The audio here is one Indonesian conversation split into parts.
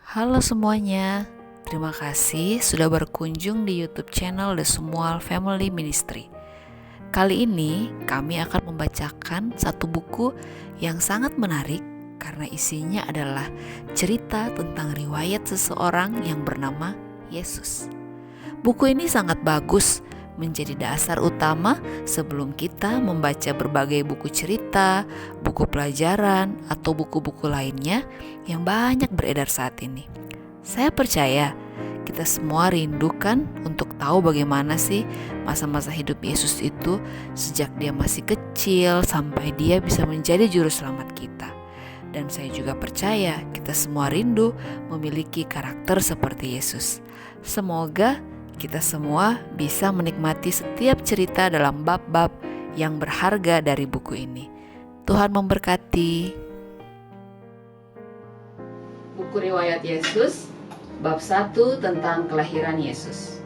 Halo semuanya, terima kasih sudah berkunjung di YouTube channel The Sumual Family Ministry. Kali ini kami akan membacakan satu buku yang sangat menarik karena isinya adalah cerita tentang riwayat seseorang yang bernama Yesus. Buku ini sangat bagus, menjadi dasar utama sebelum kita membaca berbagai buku cerita, buku pelajaran, atau buku-buku lainnya yang banyak beredar saat ini. Saya percaya kita semua rindukan untuk tahu bagaimana sih masa-masa hidup Yesus itu sejak dia masih kecil sampai dia bisa menjadi juru selamat kita. Dan saya juga percaya kita semua rindu memiliki karakter seperti Yesus. Semoga kita semua bisa menikmati setiap cerita dalam bab-bab yang berharga dari buku ini. Tuhan memberkati. Buku Riwayat Yesus, bab 1 tentang kelahiran Yesus.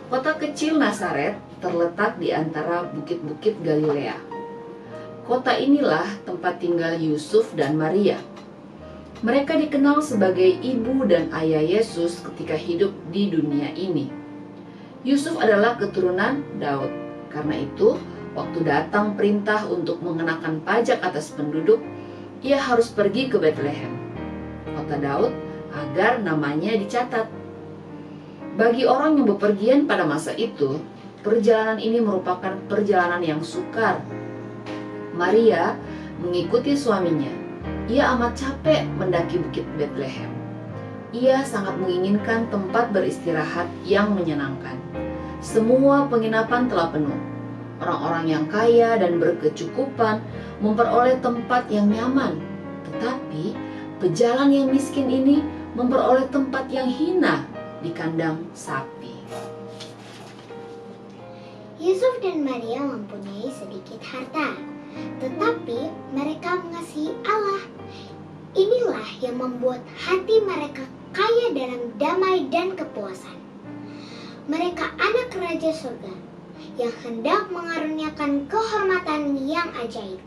Kota kecil Nazaret terletak di antara bukit-bukit Galilea. Kota inilah tempat tinggal Yusuf dan Maria. Mereka dikenal sebagai ibu dan ayah Yesus ketika hidup di dunia ini. Yusuf adalah keturunan Daud. Karena itu, waktu datang perintah untuk mengenakan pajak atas penduduk, ia harus pergi ke Betlehem, kota Daud, agar namanya dicatat. Bagi orang yang bepergian pada masa itu, perjalanan ini merupakan perjalanan yang sukar. Maria mengikuti suaminya. Ia amat capek mendaki bukit Betlehem. Ia sangat menginginkan tempat beristirahat yang menyenangkan. Semua penginapan telah penuh. Orang-orang yang kaya dan berkecukupan memperoleh tempat yang nyaman. Tetapi pejalan yang miskin ini memperoleh tempat yang hina di kandang sapi. Yusuf dan Maria mempunyai sedikit harta, tetapi mereka mengasihi Allah. Inilah yang membuat hati mereka kaya dalam damai dan kepuasan. Mereka anak Raja Surga yang hendak mengaruniakan kehormatan yang ajaib.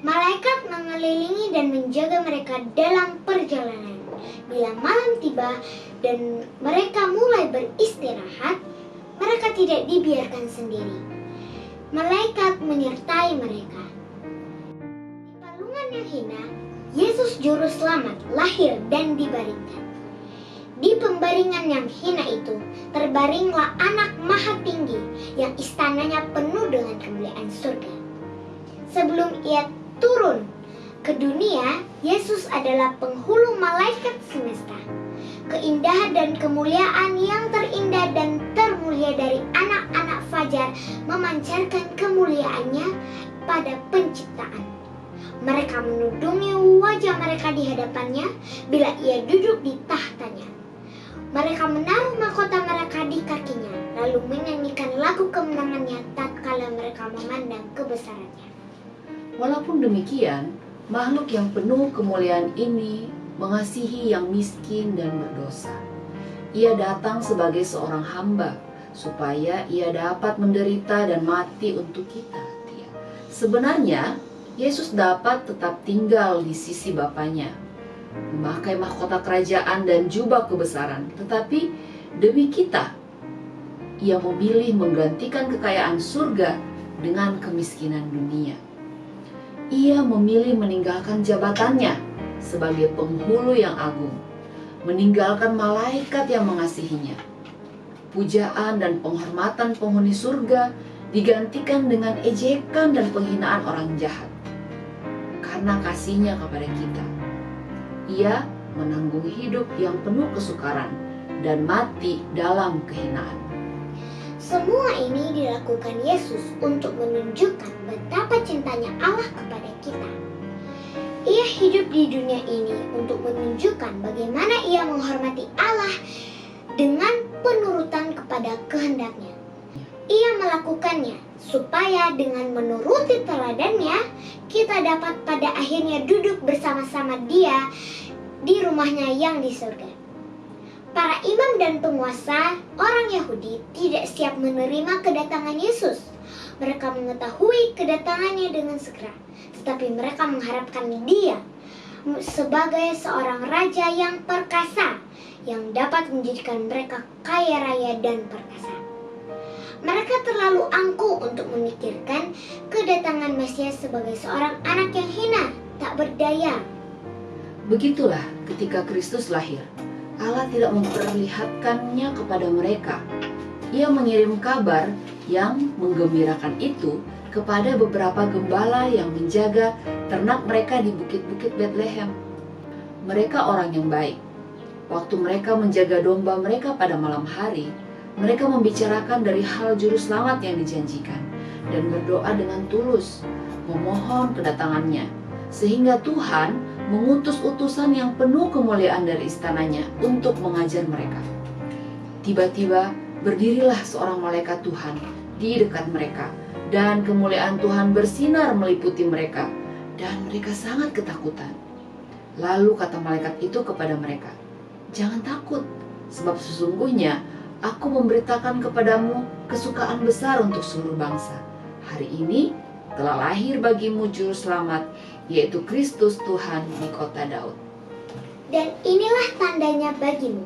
Malaikat mengelilingi dan menjaga mereka dalam perjalanan. Bila malam tiba dan mereka mulai beristirahat, mereka tidak dibiarkan sendiri. Malaikat menyertai mereka. Di palungan yang hina, Yesus Juru Selamat lahir dan dibaringkan. Di pembaringan yang hina itu, terbaringlah anak maha tinggi yang istananya penuh dengan kemuliaan surga. Sebelum ia turun ke dunia, Yesus adalah penghulu malaikat semesta. Keindahan dan kemuliaan yang terindah dan termulia dari anak-anak fajar memancarkan kemuliaannya pada penciptaan. Mereka menudungi wajah mereka di hadapannya bila ia duduk di tahtanya. Mereka menaruh mahkota mereka di kakinya, lalu menyanyikan lagu kemenangannya tatkala mereka memandang kebesarannya. Walaupun demikian, makhluk yang penuh kemuliaan ini mengasihi yang miskin dan berdosa. Ia datang sebagai seorang hamba, supaya ia dapat menderita dan mati untuk kita. Sebenarnya, Yesus dapat tetap tinggal di sisi Bapanya, memakai mahkota kerajaan dan jubah kebesaran. Tetapi demi kita, ia memilih menggantikan kekayaan surga dengan kemiskinan dunia. Ia memilih meninggalkan jabatannya sebagai penghulu yang agung, meninggalkan malaikat yang mengasihinya. Pujaan dan penghormatan penghuni surga digantikan dengan ejekan dan penghinaan orang jahat. Karena kasihnya kepada kita, ia menanggung hidup yang penuh kesukaran dan mati dalam kehinaan. Semua ini dilakukan Yesus untuk menunjukkan betapa cintanya Allah kepada kita. Ia hidup di dunia ini untuk menunjukkan bagaimana ia menghormati Allah dengan penurutan kepada kehendaknya. Ia melakukannya supaya dengan menuruti teladannya, kita dapat pada akhirnya duduk bersama-sama Dia di rumahnya yang di surga. Para imam dan penguasa orang Yahudi tidak siap menerima kedatangan Yesus. Mereka mengetahui kedatangannya dengan segera, tetapi mereka mengharapkan Dia. sebagai seorang raja yang perkasa yang dapat menjadikan mereka kaya raya dan perkasa. Mereka terlalu angkuh untuk memikirkan kedatangan Mesias sebagai seorang anak yang hina, tak berdaya. Begitulah ketika Kristus lahir, Allah tidak memperlihatkannya kepada mereka. Ia mengirim kabar yang menggembirakan itu kepada beberapa gembala yang menjaga ternak mereka di bukit-bukit Betlehem. Mereka orang yang baik. Waktu mereka menjaga domba mereka pada malam hari, mereka membicarakan dari hal juru selamat yang dijanjikan dan berdoa dengan tulus, memohon kedatangannya, sehingga Tuhan mengutus utusan yang penuh kemuliaan dari istananya untuk mengajar mereka. Tiba-tiba berdirilah seorang malaikat Tuhan di dekat mereka, dan kemuliaan Tuhan bersinar meliputi mereka, dan mereka sangat ketakutan. Lalu kata malaikat itu kepada mereka, "Jangan takut, sebab sesungguhnya Aku memberitakan kepadamu kesukaan besar untuk seluruh bangsa. Hari ini telah lahir bagimu juru selamat, yaitu Kristus Tuhan di kota Daud. Dan inilah tandanya bagimu.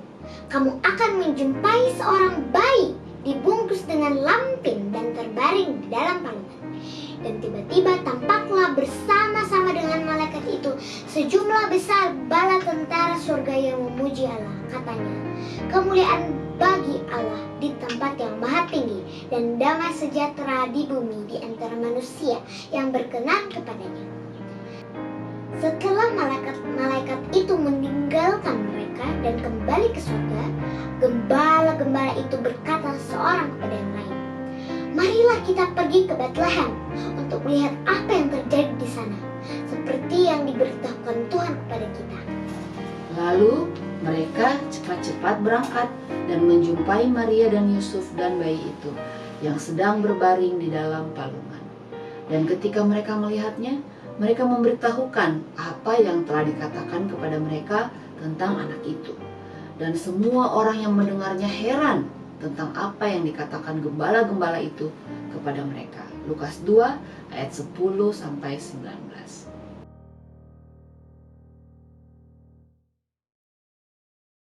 Kamu akan menjumpai seorang bayi dibungkus dengan lampin dan terbaring di dalam palungan." Dan tiba-tiba tampaklah bersama-sama dengan malaikat itu sejumlah besar bala tentara surga yang memuji Allah. Katanya, "Kemuliaan bagi Allah di tempat yang maha tinggi, dan damai sejahtera di bumi di antara manusia yang berkenan kepadanya." Setelah malaikat itu meninggalkan mereka dan kembali ke surga, gembala-gembala itu berkata seorang kepada yang lain, "Marilah kita pergi ke Betlehem untuk melihat apa yang terjadi di sana, seperti yang diberitahukan Tuhan kepada kita." Lalu mereka cepat-cepat berangkat dan menjumpai Maria dan Yusuf dan bayi itu yang sedang berbaring di dalam palungan. Dan ketika mereka melihatnya, mereka memberitahukan apa yang telah dikatakan kepada mereka tentang anak itu. Dan semua orang yang mendengarnya heran tentang apa yang dikatakan gembala-gembala itu kepada mereka. Lukas 2 ayat 10-19.